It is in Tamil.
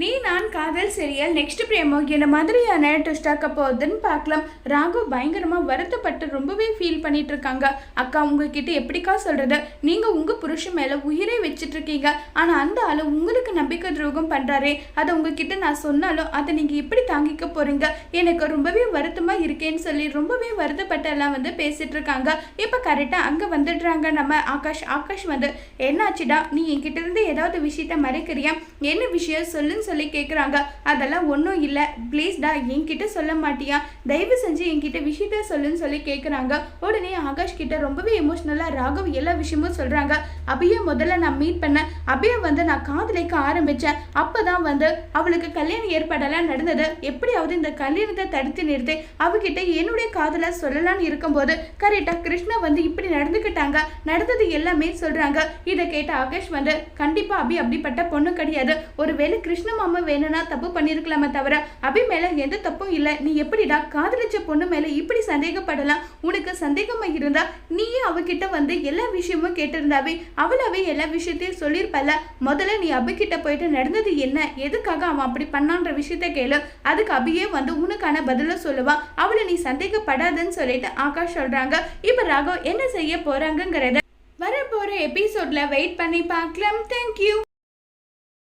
நீ நான் காதல் சீரியல் நெக்ஸ்ட் பிரேமோ என்ன மாதிரியான ட்விஸ்டாக்க போகுதுன்னு பார்க்கலாம். ராகு பயங்கரமா வருத்தப்பட்டு ரொம்பவே ஃபீல் பண்ணிட்டு இருக்காங்க. அக்கா உங்ககிட்ட எப்படிக்கா சொல்றது, நீங்க உங்க புருஷன் மேல உயிரை வச்சுட்டு இருக்கீங்க, ஆனா அந்த ஆளு உங்களுக்கு நம்பிக்கை துரோகம் பண்றாரே, அதை உங்ககிட்ட நான் சொன்னாலும் அதை நீங்க எப்படி தாங்கிக்க போறீங்க, எனக்கு ரொம்பவே வருத்தமா இருக்கேன்னு சொல்லி ரொம்பவே வருத்தப்பட்டு எல்லாம் பேசிட்டு இருக்காங்க. இப்ப கரெக்டா அங்க வந்துடுறாங்க நம்ம ஆகாஷ் என்னாச்சுடா, நீ என்கிட்ட இருந்து ஏதாவது விஷயத்த மறைக்கிறியா, என்ன விஷயம் சொல்லுன்னு சொல்லி கேட்குறாங்க. அதெல்லாம் ஒன்றும் இல்லை, ப்ளீஸ்டா என்கிட்ட சொல்ல மாட்டியா, தயவு செஞ்சு என்கிட்ட விஷயத்த சொல்லுன்னு சொல்லி கேட்குறாங்க. உடனே ஆகாஷ் கிட்ட ரொம்பவே எமோஷ்னலாக ராகவ் எல்லா விஷயமும் சொல்கிறாங்க. அபியை முதல்ல நான் மீட் பண்ணேன், அபியை நான் காதலிக்க ஆரம்பித்தேன், அப்போ தான் அவளுக்கு கல்யாணம் ஏற்பாடெல்லாம் நடந்தது, எப்படியாவது இந்த கல்யாணத்தை தடுத்து நிறுத்தி அவகிட்ட என்னுடைய காதலை சொல்லலான்னு இருக்கும்போது கரெக்டாக கிருஷ்ணா இப்படி நடந்துக்கிட்டாங்க, நடந்தது எல்லாமே சொல்கிறாங்க. இதை கேட்ட ஆகாஷ் கண்டிப்பாக அபி அப்படிப்பட்ட பொண்ணு கிடையாது, ஒருவேளை கிருஷ்ண மாமா வேணும்னா தப்பு பண்ணிருக்கலாமே தவிர அபி மேல எந்த தப்பும் இல்லை, நீ எப்படிடா காதலிச்ச பொண்ணு மேல இப்படி சந்தேகப்படலாம், உனக்கு சந்தேகமா இருந்தா நீயே அவகிட்ட எல்லா விஷயமும் கேட்டிருந்தாவே அவளாவே எல்லா விஷயத்தையும் சொல்லியிருப்பல, முதல்ல நீ அபி கிட்ட போயிட்டு நடந்தது என்ன, எதுக்காக அவன் அப்படி பண்ணான்ற விஷயத்த கேளு, அதுக்கு அபியே உனக்கான பதில சொல்லுவா, அவளை நீ சந்தேகப்படாதுன்னு சொல்லிட்டு ஆகாஷ் சொல்றாங்க. இப்ப ராகவ் என்ன செய்ய போறாங்கிறத வரப்போற எபிசோட்ல வெயிட் பண்ணி பார்க்கலாம். தேங்க்யூ.